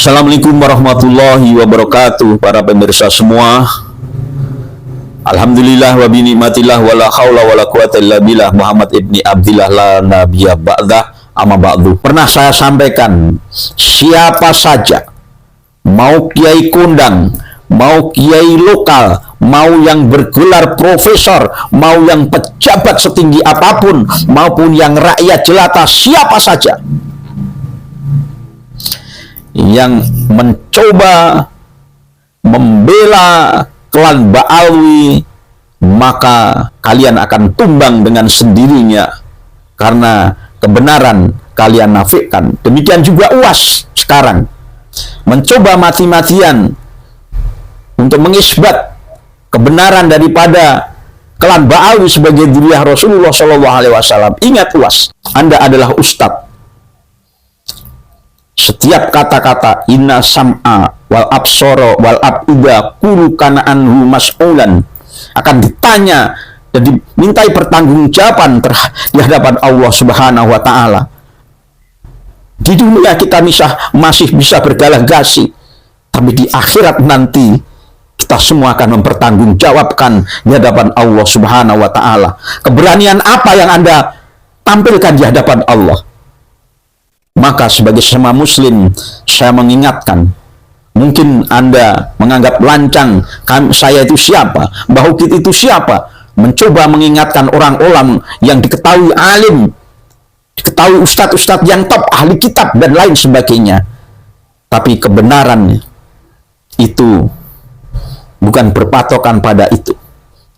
Assalamualaikum warahmatullahi wabarakatuh. Para pemirsa semua, alhamdulillah wa binikmatillah wala haula wala quwata illa billah. Muhammad ibni Abdillah la nabiyya ba'dah, amma ba'du. Pernah saya sampaikan, siapa saja, mau kiai kondang, mau kiai lokal, mau yang bergelar profesor, mau yang pejabat setinggi apapun, maupun yang rakyat jelata, siapa saja yang mencoba membela klan Ba'alwi, maka kalian akan tumbang dengan sendirinya karena kebenaran kalian nafikan. Demikian juga UAS sekarang mencoba mati-matian untuk mengisbat kebenaran daripada klan Ba'alwi sebagai dzurriyyah Rasulullah SAW. Ingat UAS, Anda adalah ustadz. Setiap kata-kata inna sam'a wal absara wal abida kulu kana anhu mas'ulan akan ditanya dan dimintai pertanggungjawaban di hadapan Allah Subhanahu wa taala. Di dunia kita masih bisa bergalah-gasi, tapi di akhirat nanti kita semua akan mempertanggungjawabkan di hadapan Allah Subhanahu wa taala. Keberanian apa yang Anda tampilkan di hadapan Allah? Maka sebagai sesama muslim, saya mengingatkan, mungkin Anda menganggap lancang, saya itu siapa, Mbah Ukit itu siapa, mencoba mengingatkan orang-orang yang diketahui alim, diketahui ustadz-ustadz yang top, ahli kitab, dan lain sebagainya. Tapi kebenaran itu bukan berpatokan pada itu,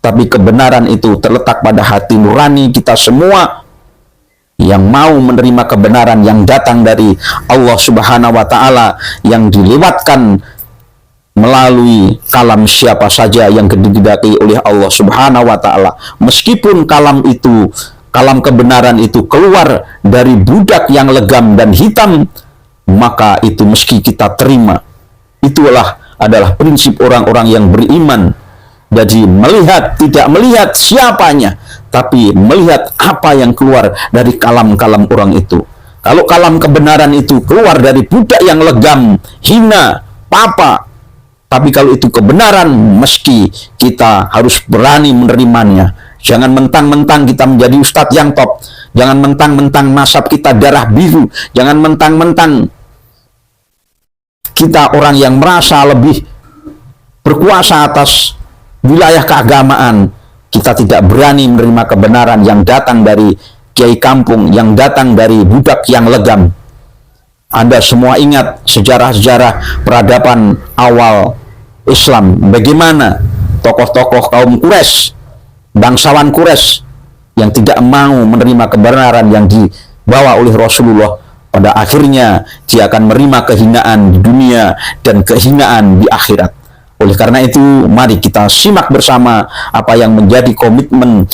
tapi kebenaran itu terletak pada hati nurani kita semua yang mau menerima kebenaran yang datang dari Allah Subhanahu wa taala, yang dilewatkan melalui kalam siapa saja yang didedaki oleh Allah Subhanahu wa taala. Meskipun kalam kebenaran itu keluar dari budak yang legam dan hitam, maka itu meski kita terima. Itulah adalah prinsip orang-orang yang beriman. Jadi tidak melihat siapanya, tapi melihat apa yang keluar dari kalam-kalam orang itu. Kalau kalam kebenaran itu keluar dari budak yang legam, hina, papa, tapi kalau itu kebenaran, meski kita harus berani menerimanya. Jangan mentang-mentang kita menjadi ustadz yang top, jangan mentang-mentang nasab kita darah biru, jangan mentang-mentang kita orang yang merasa lebih berkuasa atas wilayah keagamaan, kita tidak berani menerima kebenaran yang datang dari kiai kampung, yang datang dari budak yang legam. Anda semua ingat sejarah-sejarah peradaban awal Islam, bagaimana tokoh-tokoh kaum Quraisy, bangsawan Quraisy yang tidak mau menerima kebenaran yang dibawa oleh Rasulullah. Pada akhirnya dia akan menerima kehinaan di dunia dan kehinaan di akhirat. Oleh karena itu, mari kita simak bersama apa yang menjadi komitmen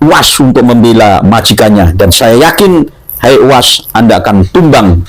UAS untuk membela majikannya. Dan saya yakin, hai UAS, Anda akan tumbang.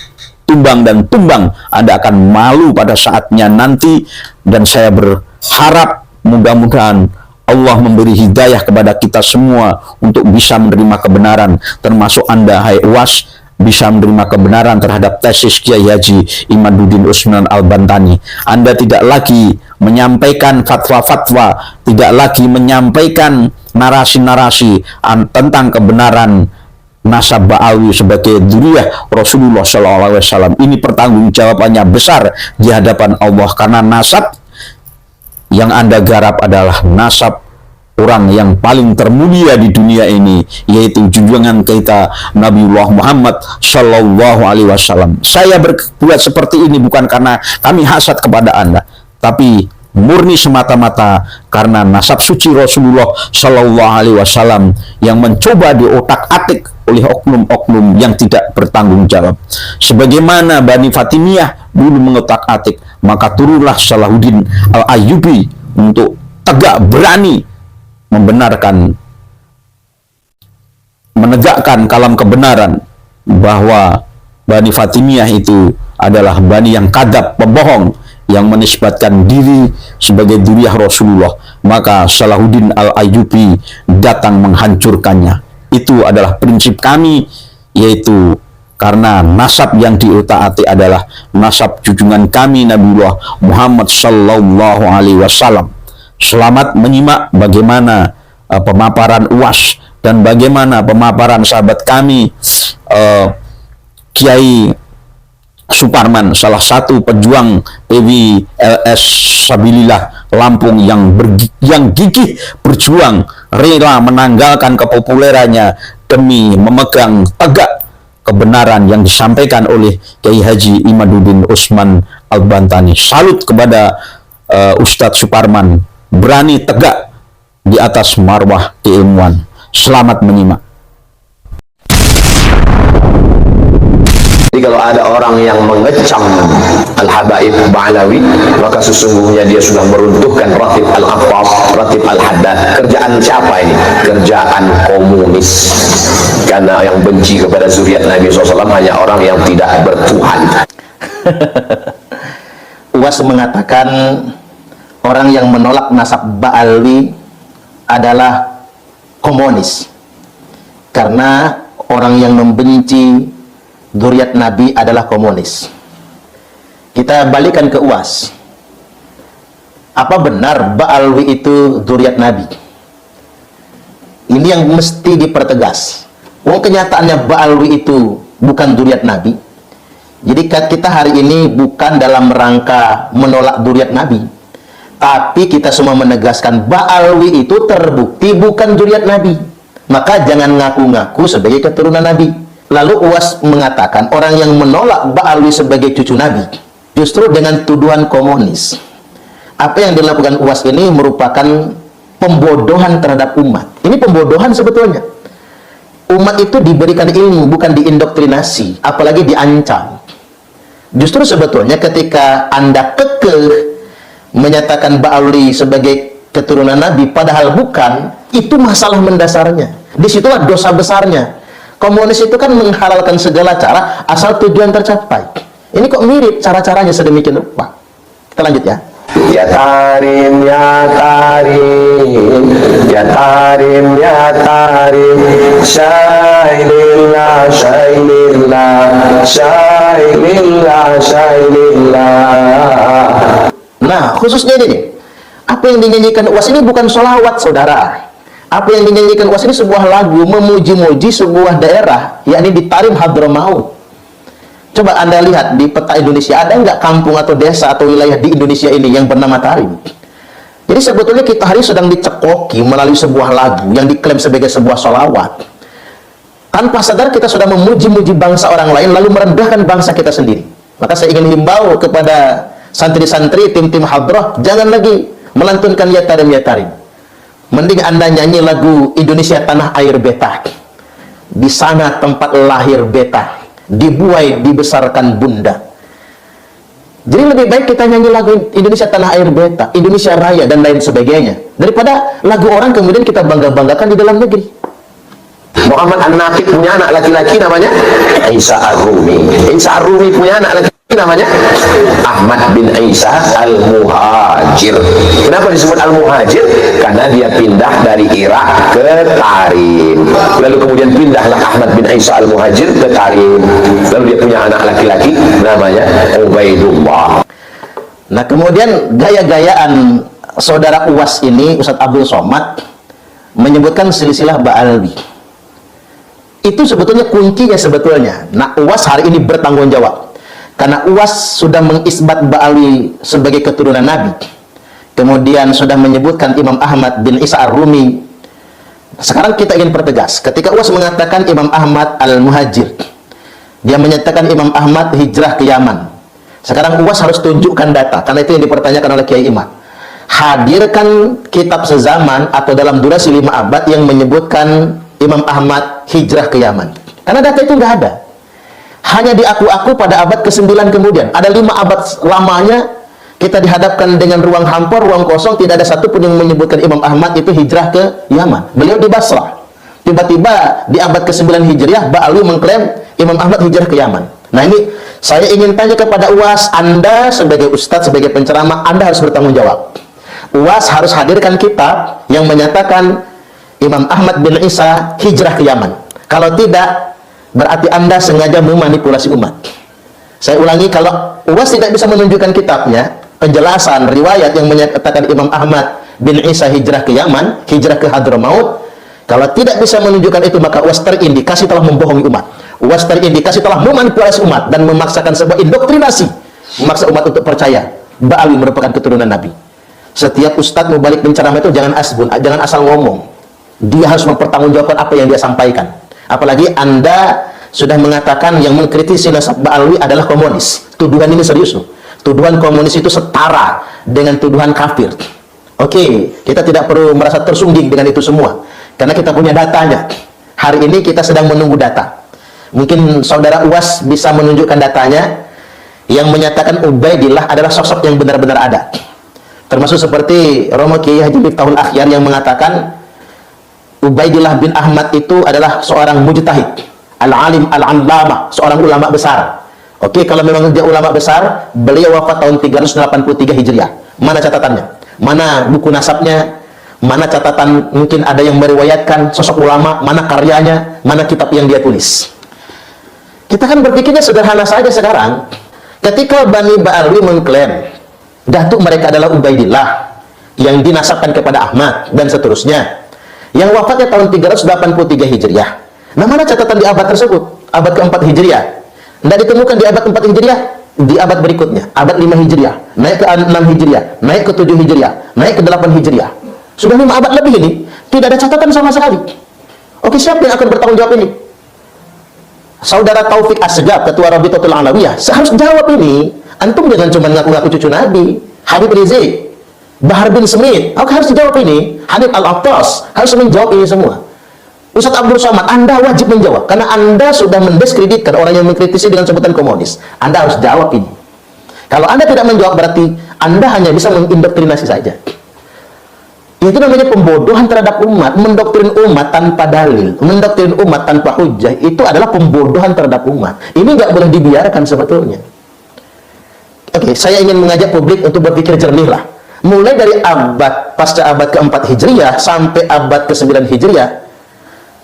Anda akan malu pada saatnya nanti. Dan saya berharap mudah-mudahan Allah memberi hidayah kepada kita semua untuk bisa menerima kebenaran. Termasuk Anda, hai UAS, bisa menerima kebenaran terhadap tesis Kiai Haji Imaduddin Utsman Al-Bantani. Anda tidak lagi menyampaikan fatwa-fatwa, tidak lagi menyampaikan narasi-narasi tentang kebenaran nasab Ba'alwi sebagai dzurriyyah Rasulullah SAW. Ini pertanggungjawabannya besar di hadapan Allah, karena nasab yang Anda garap adalah nasab orang yang paling termulia di dunia ini, yaitu junjungan kita Nabiullah Muhammad Shallallahu Alaihi Wasallam. Saya berbuat seperti ini bukan karena kami hasad kepada Anda, tapi murni semata-mata karena nasab suci Rasulullah Shallallahu Alaihi Wasallam yang mencoba diotak-atik oleh oknum-oknum yang tidak bertanggung jawab. Sebagaimana Bani Fatimiyah dulu mengotak-atik, maka turunlah Salahuddin Al-Ayyubi untuk tegak berani menegakkan kalam kebenaran bahwa Bani Fatimiyah itu adalah Bani yang kadab, pembohong, yang menisbatkan diri sebagai dzurriyyah Rasulullah. Maka Salahuddin Al-Ayyubi datang menghancurkannya. Itu adalah prinsip kami, yaitu karena nasab yang diutak-atik adalah nasab junjungan kami Nabiullah Muhammad sallallahu alaihi wasallam. Selamat menyimak bagaimana pemaparan UAS dan bagaimana pemaparan sahabat kami Kiai Suparman, salah satu pejuang PWLS Sabilillah Lampung yang gigih berjuang, rela menanggalkan kepopulerannya demi memegang tegak kebenaran yang disampaikan oleh Kiai Haji Imaduddin Usman Al-Bantani. Salut kepada Ustadz Suparman, berani tegak di atas marwah keilmuan. Selamat menyimak. Jadi kalau ada orang yang mengecam Al-Habaib Ba'alawi, maka sesungguhnya dia sudah meruntuhkan Ratib Al-Affaf, Ratib Al-Haddad. Kerjaan siapa ini? Kerjaan komunis. Karena yang benci kepada zuriat Nabi SAW hanya orang yang tidak bertuhan. UAS mengatakan orang yang menolak nasab Ba'alawi adalah komunis. Karena orang yang membenci zuriat Nabi adalah komunis. Kita balikan ke UAS. Apa benar Ba'alawi itu zuriat Nabi? Ini yang mesti dipertegas. Kenyataannya Ba'alawi itu bukan zuriat Nabi. Jadi kita hari ini bukan dalam rangka menolak zuriat Nabi, tapi kita semua menegaskan Ba'alawi itu terbukti bukan zuriat Nabi. Maka jangan ngaku-ngaku sebagai keturunan Nabi. Lalu UAS mengatakan orang yang menolak Ba'alawi sebagai cucu Nabi justru dengan tuduhan komunis. Apa yang dilakukan UAS ini merupakan pembodohan terhadap umat. Ini pembodohan sebetulnya. Umat itu diberikan ilmu, bukan diindoktrinasi, apalagi diancam. Justru sebetulnya ketika Anda kekeh menyatakan Ba'alawi sebagai keturunan Nabi padahal bukan, itu masalah mendasarnya. Disitulah dosa besarnya. Komunis itu kan menghalalkan segala cara asal tujuan tercapai. Ini kok mirip cara-caranya sedemikian rupa. Kita lanjut ya. Ya tarim, ya tarim, ya tarim, ya tarim, syailillah, syailillah, syailillah, syailillah. Nah, khususnya ini nih, apa yang dinyanyikan UAS ini bukan sholawat, saudara. Apa yang dinyanyikan UAS ini sebuah lagu memuji-muji sebuah daerah, yakni di Tarim Hadramaut. Coba Anda lihat di peta Indonesia, ada nggak kampung atau desa atau wilayah di Indonesia ini yang bernama Tarim? Jadi sebetulnya kita hari sedang dicekoki melalui sebuah lagu yang diklaim sebagai sebuah sholawat. Tanpa sadar kita sudah memuji-muji bangsa orang lain, lalu merendahkan bangsa kita sendiri. Maka saya ingin himbau kepada santri-santri, tim-tim hadrah, jangan lagi melantunkan ya Tarim, ya Tarim. Mending Anda nyanyi lagu Indonesia Tanah Air Beta. Di sana tempat lahir beta, dibuai dibesarkan bunda. Jadi lebih baik kita nyanyi lagu Indonesia Tanah Air Beta, Indonesia Raya dan lain sebagainya, daripada lagu orang kemudian kita bangga-banggakan di dalam negeri. Muhammad An-Naqib punya anak laki-laki namanya Isa Ar-Rumi. Isa Ar-Rumi punya anak laki-laki namanya Ahmad bin Isa Al-Muhajir. Kenapa disebut Al-Muhajir? Karena dia pindah dari Irak ke Tarim. Lalu kemudian pindahlah Ahmad bin Isa Al-Muhajir ke Tarim. Lalu dia punya anak laki-laki namanya Ubaidullah. Nah, kemudian gaya-gayaan saudara UAS ini, Ustadz Abdul Somad, menyebutkan silsilah Ba'alawi. Itu sebetulnya kuncinya sebetulnya. Nah, UAS hari ini bertanggung jawab. Karena UAS sudah mengisbat Ba'alawi sebagai keturunan Nabi. Kemudian sudah menyebutkan Imam Ahmad bin Isa Ar-Rumi. Sekarang kita ingin pertegas. Ketika UAS mengatakan Imam Ahmad Al-Muhajir, dia menyatakan Imam Ahmad hijrah ke Yaman. Sekarang UAS harus tunjukkan data, karena itu yang dipertanyakan oleh Kiai Imam. Hadirkan kitab sezaman atau dalam durasi 5 abad yang menyebutkan Imam Ahmad hijrah ke Yaman. Karena data itu nggak ada. Hanya diaku-aku pada abad ke-9 kemudian. Ada 5 abad lamanya kita dihadapkan dengan ruang hampa, ruang kosong, tidak ada satupun yang menyebutkan Imam Ahmad itu hijrah ke Yaman. Beliau di Basrah. Tiba-tiba di abad ke-9 Hijriah, Ba'alawi mengklaim Imam Ahmad hijrah ke Yaman. Nah, ini saya ingin tanya kepada UAS, Anda sebagai ustadz, sebagai penceramah, Anda harus bertanggung jawab. UAS harus hadirkan kitab yang menyatakan Imam Ahmad bin Isa hijrah ke Yaman. Kalau tidak, berarti Anda sengaja memanipulasi umat. Saya ulangi, kalau UAS tidak bisa menunjukkan kitabnya, penjelasan riwayat yang menyatakan Imam Ahmad bin Isa hijrah ke Yaman, hijrah ke Hadramaut, kalau tidak bisa menunjukkan itu, maka UAS terindikasi telah membohongi umat. UAS terindikasi telah memanipulasi umat dan memaksakan sebuah indoktrinasi, memaksa umat untuk percaya Ba'alwi merupakan keturunan Nabi. Setiap ustadz mau balik penceramah itu jangan asbun, jangan asal ngomong. Dia harus mempertanggungjawabkan apa yang dia sampaikan. Apalagi Anda sudah mengatakan yang mengkritisi nasab Ba'alwi adalah komunis. Tuduhan ini serius loh. Tuduhan komunis itu setara dengan tuduhan kafir. Oke, kita tidak perlu merasa tersungging dengan itu semua, karena kita punya datanya. Hari ini kita sedang menunggu data. Mungkin saudara UAS bisa menunjukkan datanya yang menyatakan Ubaidillah adalah sosok yang benar-benar ada. Termasuk seperti Romo Kiai Haji Miftahul Akhyar yang mengatakan Ubaidillah bin Ahmad itu adalah seorang mujtahid, al-alim al-allama, seorang ulama besar. Oke, kalau memang dia ulama besar, beliau wafat tahun 383 Hijriah. Mana catatannya? Mana buku nasabnya? Mana catatan, mungkin ada yang meriwayatkan sosok ulama, mana karyanya, mana kitab yang dia tulis. Kita kan berpikirnya sederhana saja sekarang. Ketika Bani Ba'alwi mengklaim datuk mereka adalah Ubaidillah yang dinasabkan kepada Ahmad dan seterusnya, yang wafatnya tahun 383 Hijriah. Nah, mana catatan di abad tersebut? Abad ke-4 Hijriah. Tidak ditemukan di abad ke-4 Hijriah. Di abad berikutnya, abad 5 Hijriah, naik ke 6 Hijriah, naik ke 7 Hijriah, naik ke 8 Hijriah. Sudah 5 abad lebih ini, tidak ada catatan sama sekali. Oke, siapa yang akan bertanggung jawab ini? Saudara Taufik Asgab, Ketua Rabitatul Alawiyah, harus jawab ini. Antum jangan cuma ngaku-ngaku cucu Nabi. Habib Rizik, Bahar bin Smith, harus dijawab ini. Hanif Al-Attas harus menjawab ini semua. Ustadz Abdul Somad, Anda wajib menjawab, karena Anda sudah mendiskreditkan orang yang mengkritisi dengan sebutan komunis. Anda harus jawab ini. Kalau Anda tidak menjawab, berarti Anda hanya bisa mengindoktrinasi saja. Itu namanya pembodohan terhadap umat. Mendoktrin umat tanpa dalil, mendoktrin umat tanpa hujah, itu adalah pembodohan terhadap umat. Ini nggak boleh dibiarkan sebetulnya. Oke, saya ingin mengajak publik untuk berpikir jernih lah. Mulai dari pasca abad ke-4 Hijriah sampai abad ke-9 Hijriah,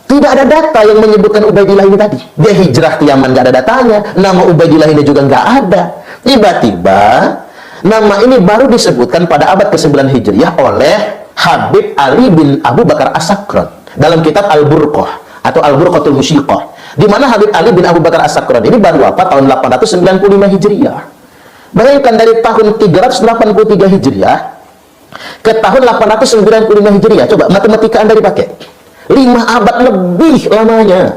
tidak ada data yang menyebutkan Ubaidillah ini tadi. Dia hijrah ke Yaman, nggak ada datanya. Nama Ubaidillah ini juga nggak ada. Tiba-tiba nama ini baru disebutkan pada abad ke-9 Hijriah oleh Habib Ali bin Abu Bakar As-Sakran dalam kitab Al-Burqah atau Al-Burqatul Musyiqah, di mana Habib Ali bin Abu Bakar As-Sakran ini baru wafat tahun 895 Hijriah. Bayangkan dari tahun 383 Hijriah ke tahun 895 Hijriah. Coba matematika Anda dipakai. 5 abad lebih lamanya.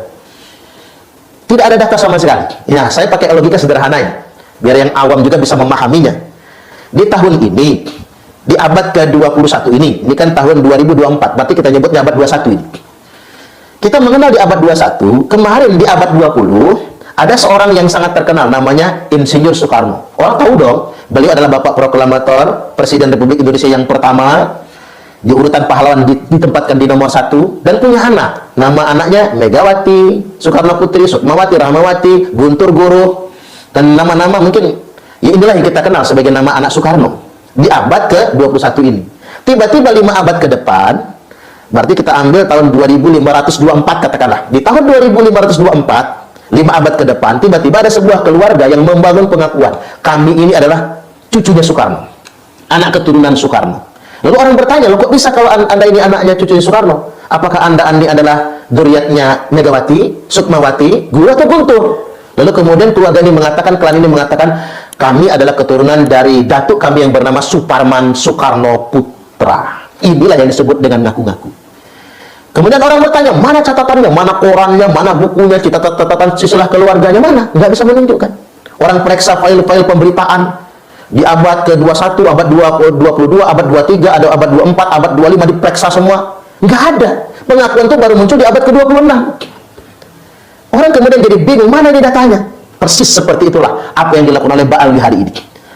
Tidak ada data sama sekali. Ya, saya pakai logika sederhana ya, biar yang awam juga bisa memahaminya. Di tahun ini, di abad ke-21 ini kan tahun 2024, berarti kita nyebutnya abad 21 ini. Kita mengenal di abad 21, kemarin di abad 20, ada seorang yang sangat terkenal, namanya Insinyur Soekarno. Orang tahu dong, beliau adalah Bapak Proklamator, Presiden Republik Indonesia yang pertama, di urutan pahlawan ditempatkan di nomor 1, dan punya anak. Nama anaknya Megawati, Soekarno Putri, Sukmawati, Rahmawati, Guntur Guru, dan nama-nama mungkin, ya inilah yang kita kenal sebagai nama anak Soekarno. Di abad ke-21 ini. Tiba-tiba 5 abad ke depan, berarti kita ambil tahun 2524 katakanlah. Di tahun 2524, 5 abad ke depan, tiba-tiba ada sebuah keluarga yang membangun pengakuan. Kami ini adalah cucunya Soekarno. Anak keturunan Soekarno. Lalu orang bertanya, loh kok bisa kalau Anda ini anaknya cucunya Soekarno? Apakah Anda ini adalah zuriatnya Megawati, Sukmawati, Guru atau Guntur? Lalu kemudian keluarga ini mengatakan, klan ini mengatakan, kami adalah keturunan dari datuk kami yang bernama Suparman Soekarno Putra. Inilah yang disebut dengan ngaku-ngaku. Kemudian orang bertanya, mana catatannya, mana korannya, mana bukunya, catatan silsilah keluarganya, mana? Nggak bisa menunjukkan. Orang periksa file-file pemberitaan di abad ke-21, abad 22, abad 23, ada abad 24, abad 25 diperiksa semua. Nggak ada. Pengakuan itu baru muncul di abad ke-26. Orang kemudian jadi bingung, mana ini datanya? Persis seperti itulah apa yang dilakukan oleh Ba'alwi hari ini.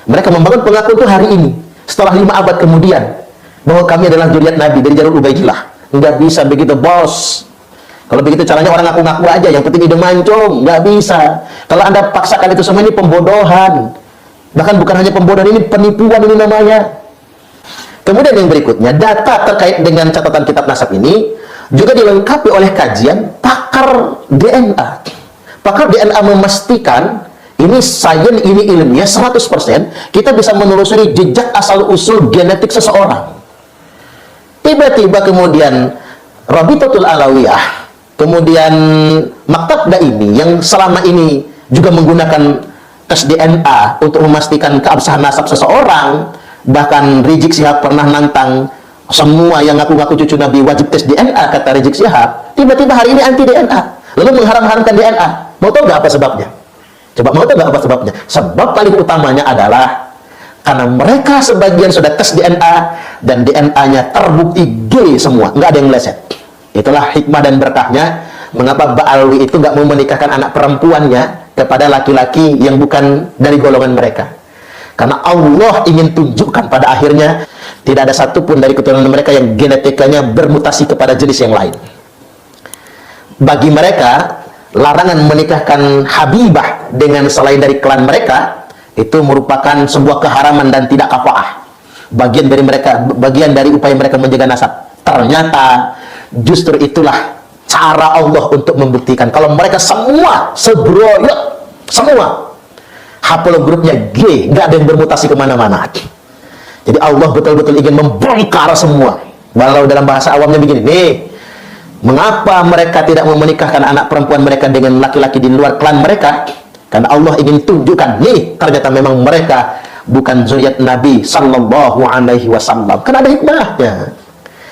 Mereka membangun pengakuan itu hari ini, setelah 5 abad kemudian, bahwa kami adalah zuriat Nabi dari jalur Ubaidillah. Nggak bisa begitu, bos. Kalau begitu caranya orang ngaku-ngaku aja, yang penting ide mancung. Nggak bisa. Kalau Anda paksakan itu semua, ini pembodohan. Bahkan bukan hanya pembodohan, ini penipuan ini namanya. Kemudian yang berikutnya, data terkait dengan catatan kitab nasab ini juga dilengkapi oleh kajian pakar DNA. Pakar DNA memastikan ini sains, ini ilmiah 100%, kita bisa menelusuri jejak asal-usul genetik seseorang. Tiba-tiba kemudian Rabitatul Alawiyah, kemudian Maktab Daimi yang selama ini juga menggunakan tes DNA untuk memastikan keabsahan nasab seseorang, bahkan Rizik Syihab pernah nantang semua yang ngaku-ngaku cucu Nabi wajib tes DNA, kata Rizik Syihab. Tiba-tiba hari ini anti DNA, lalu mengharam-haramkan DNA. Mau tahu nggak apa sebabnya? Coba mau tahu nggak apa sebabnya? Sebab paling utamanya adalah karena mereka sebagian sudah tes DNA dan DNA-nya terbukti G semua, nggak ada yang meleset. Itulah hikmah dan berkahnya mengapa Ba'alwi itu nggak mau menikahkan anak perempuannya kepada laki-laki yang bukan dari golongan mereka. Karena Allah ingin tunjukkan pada akhirnya tidak ada satupun dari keturunan mereka yang genetikanya bermutasi kepada jenis yang lain. Bagi mereka, larangan menikahkan Habibah dengan selain dari klan mereka itu merupakan sebuah keharaman dan tidak kafaah. Bagian dari mereka, bagian dari upaya mereka menjaga nasab. Ternyata justru itulah cara Allah untuk membuktikan kalau mereka semua sebroyot, semua haplogrupnya G, nggak ada yang bermutasi kemana-mana. Jadi Allah betul-betul ingin membongkar semua. Walau dalam bahasa awamnya begini, nih, mengapa mereka tidak mau menikahkan anak perempuan mereka dengan laki-laki di luar klan mereka? Karena Allah ingin tunjukkan, nih, ternyata memang mereka bukan zuriat Nabi Sallallahu Alaihi Wasallam. Kan ada hikmahnya.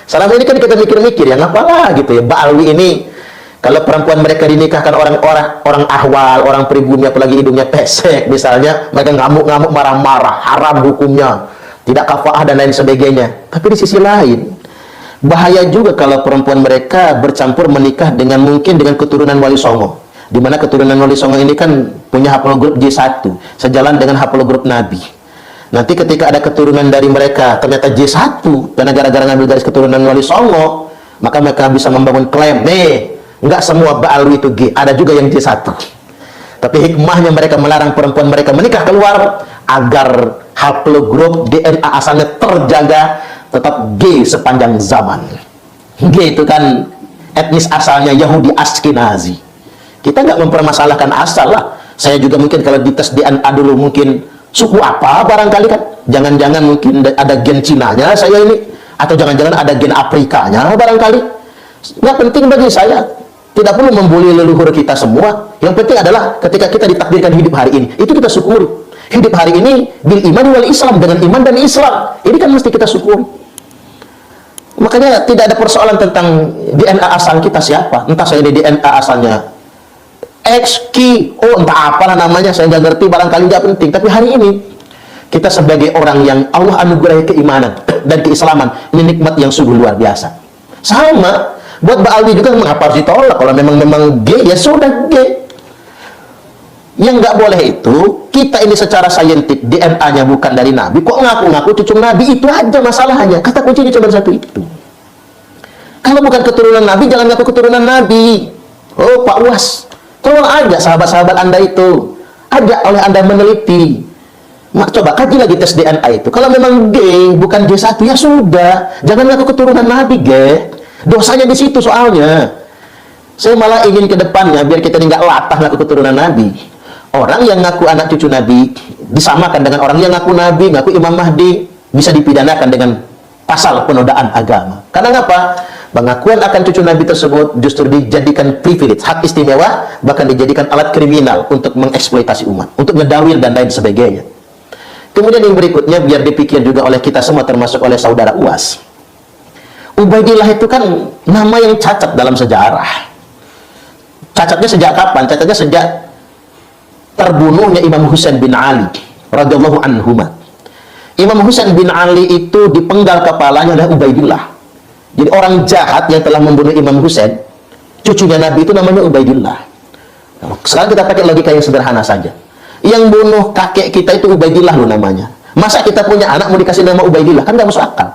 Selama ini kan kita mikir-mikir, ya ngapalah gitu ya. Ba'alwi ini, kalau perempuan mereka dinikahkan orang ahwal, orang pribumi, apalagi hidungnya pesek, misalnya, mereka ngamuk-ngamuk, marah-marah, haram hukumnya, tidak kafaah dan lain sebagainya. Tapi di sisi lain, bahaya juga kalau perempuan mereka bercampur menikah dengan mungkin dengan keturunan Wali Songo, di mana keturunan Wali Songo ini kan punya haplogrup J1 sejalan dengan haplogrup Nabi. Nanti ketika ada keturunan dari mereka ternyata J1 karena gara-gara ngambil garis keturunan Wali Songo, maka mereka bisa membangun klaim, nih, nggak semua Ba'alwi itu G, ada juga yang J1. Tapi hikmahnya mereka melarang perempuan mereka menikah keluar agar haplogrup DNA asalnya terjaga tetap G sepanjang zaman. G itu kan etnis asalnya Yahudi Ashkenazi. Kita nggak mempermasalahkan asal lah. Saya juga mungkin kalau dites DNA dulu mungkin suku apa barangkali kan. Jangan-jangan mungkin ada gen Cinanya saya ini, atau jangan-jangan ada gen Afrikanya barangkali. Nggak penting bagi saya. Tidak perlu membuli leluhur kita semua. Yang penting adalah ketika kita ditakdirkan hidup hari ini, itu kita syukuri. Hidup hari ini bil iman wal Islam, dengan iman dan Islam. Ini kan mesti kita syukuri. Makanya tidak ada persoalan tentang DNA asal kita siapa. Entah saya ini DNA asalnya X, Q, O, entah apalah namanya, saya nggak ngerti, barangkali nggak penting. Tapi hari ini kita sebagai orang yang Allah anugerahi keimanan dan keislaman, ini nikmat yang sungguh luar biasa. Sama buat Ba'alwi juga, mengapa harus ditolak? Kalau memang G, ya sudah G. Yang nggak boleh itu, kita ini secara saintik DNA-nya bukan dari Nabi, kok ngaku-ngaku cucu Nabi, itu aja masalahnya. Kata kuncinya cuma satu itu. Kalau bukan keturunan Nabi, jangan ngaku keturunan Nabi. Oh, Pak Was, tolong aja sahabat-sahabat Anda itu, ajak oleh Anda meneliti. Coba kaji lagi tes DNA itu. Kalau memang G, bukan G1, ya sudah. Jangan ngaku keturunan Nabi, G. Dosanya di situ soalnya. Saya malah ingin ke depannya, biar kita nggak latah ngaku keturunan Nabi. Orang yang ngaku anak cucu Nabi disamakan dengan orang yang ngaku Nabi, ngaku Imam Mahdi, bisa dipidanakan dengan pasal penodaan agama. Karena apa? Pengakuan akan cucu Nabi tersebut justru dijadikan privilege, hak istimewa, bahkan dijadikan alat kriminal untuk mengeksploitasi umat, untuk ngedawil dan lain sebagainya. Kemudian yang berikutnya, biar dipikir juga oleh kita semua, termasuk oleh saudara UAS. Ubaidillah itu kan nama yang cacat dalam sejarah. Cacatnya sejak kapan? Cacatnya sejak terbunuhnya Imam Husain bin Ali radhiyallahu anhuma. Imam Husain bin Ali itu dipenggal kepalanya oleh Ubaidillah. Jadi orang jahat yang telah membunuh Imam Husain, cucunya Nabi itu namanya Ubaidillah. Sekarang kita pakai logika yang sederhana saja. Yang bunuh kakek kita itu Ubaidillah loh namanya. Masa kita punya anak mau dikasih nama Ubaidillah? Kan nggak masuk akal.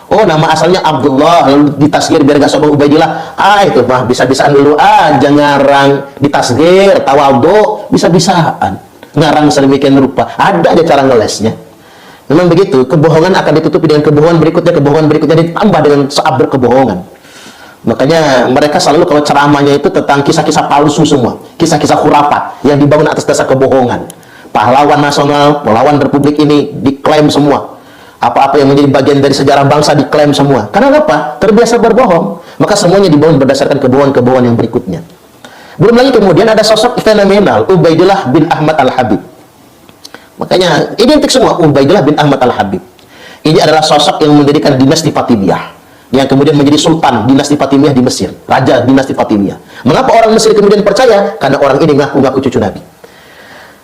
Oh, nama asalnya Abdullah, lalu ditasgir biar gak sombong Ubaidillah. Itu mah bisa-bisaan dulu aja ngarang, ditasgir, tawadhu, bisa-bisaan. Ngarang sedemikian rupa. Ada aja cara ngelesnya. Memang begitu, kebohongan akan ditutupi dengan kebohongan berikutnya ditambah dengan seaber kebohongan. Makanya mereka selalu kalau ceramahnya itu tentang kisah-kisah palsu semua, kisah-kisah khurafat yang dibangun atas dasar kebohongan. Pahlawan nasional, pahlawan republik ini diklaim semua. Apa-apa yang menjadi bagian dari sejarah bangsa diklaim semua. Karena apa? Terbiasa berbohong. Maka semuanya dibangun berdasarkan kebohongan-kebohongan yang berikutnya. Belum lagi kemudian ada sosok fenomenal Ubaidillah bin Ahmad Al-Habib. Makanya identik semua Ubaidillah bin Ahmad Al-Habib. Ini adalah sosok yang mendirikan dinasti Fatimiyah, yang kemudian menjadi sultan dinasti Fatimiyah di Mesir, raja dinasti Fatimiyah. Mengapa orang Mesir kemudian percaya? Karena orang ini ngaku-ngaku cucu Nabi.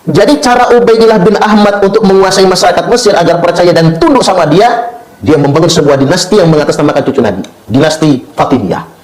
Jadi cara Ubaidillah bin Ahmad untuk menguasai masyarakat Mesir agar percaya dan tunduk sama dia, dia membangun sebuah dinasti yang mengatasnamakan cucu Nabi, dinasti Fatimiyah.